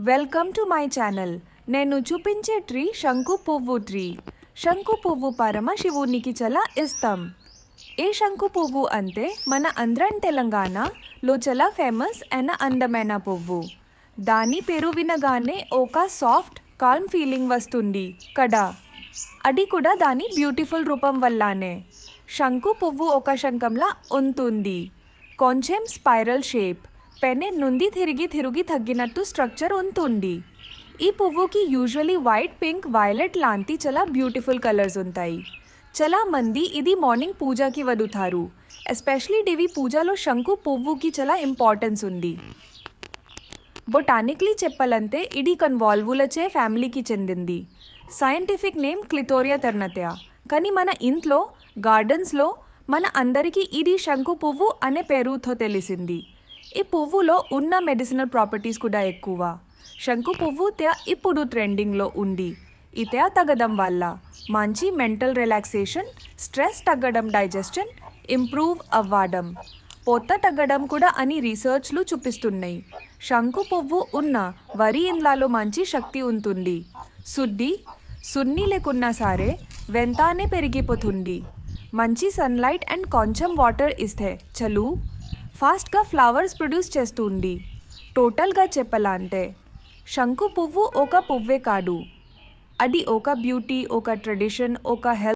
Welcome to my channel. నేను చూపించే tree శంకు పువ్వు ట్రీ. శంకు పువ్వు పరమశివునికి చాలా ఇష్టం. ఏ శంకు పువ్వు అంటే మన ఆంధ్రన్ తెలంగాణలో చాలా ఫేమస్ అయిన అందమైన పువ్వు. దాని పేరు వినగానే ఒక సాఫ్ట్ కాల్మ్ ఫీలింగ్ వస్తుంది కదా. అది కూడా దాని బ్యూటిఫుల్ రూపం వల్లనే. శంకు పువ్వు ఒక శంఖంలా ఉంటుంది. కొంచెం స్పైరల్ షేప్, పెన్నె నుండి తిరిగి తగ్గినట్టు స్ట్రక్చర్ ఉంటుంది. ఈ పువ్వుకి యూజువలీ వైట్, పింక్, వైలెట్ లాంటి చాలా బ్యూటిఫుల్ కలర్స్ ఉంటాయి. చాలా మంది ఇది మార్నింగ్ పూజకి వదులుతారు. ఎస్పెషలీ దేవి పూజలో శంకు పువ్వుకి చాలా ఇంపార్టెన్స్ ఉంది. బొటానికలీ చెప్పాలంటే ఇది కన్వాల్వులచే ఫ్యామిలీకి చెందింది. Scientific name Clitoria ternatea. కానీ మన ఇంట్లో గార్డెన్స్లో మన అందరికీ ఇది శంకు పువ్వు అనే పేరుతో తెలిసింది. ఈ పువ్వులో ఉన్న మెడిసినల్ ప్రాపర్టీస్ కూడా ఎక్కువ. శంకు పువ్వు ఇప్పుడు ట్రెండింగ్లో ఉంది. ఇది తగ్గడం వల్ల మంచి మెంటల్ రిలాక్సేషన్, స్ట్రెస్ తగ్గడం, డైజెషన్ ఇంప్రూవ్ అవ్వడం, పొట్ట తగ్గడం కూడా అని రీసెర్చ్లు చూపిస్తున్నాయి. శంకు పువ్వు ఉన్న వరి ఇండ్లలో మంచి శక్తి ఉంటుంది. సున్ని లేకున్నా సరే వెంటనే పెరిగిపోతుంది. మంచి సన్లైట్ అండ్ కొంచెం వాటర్ ఇస్తే చలు ఫాస్ట్గా ఫ్లవర్స్ ప్రొడ్యూస్ చేస్తుంది. టోటల్గా చెప్పాలంటే శంకు పువ్వు ఒక పువ్వే కాదు, అది ఒక బ్యూటీ, ఒక ట్రెడిషన్, ఒక హెల్త్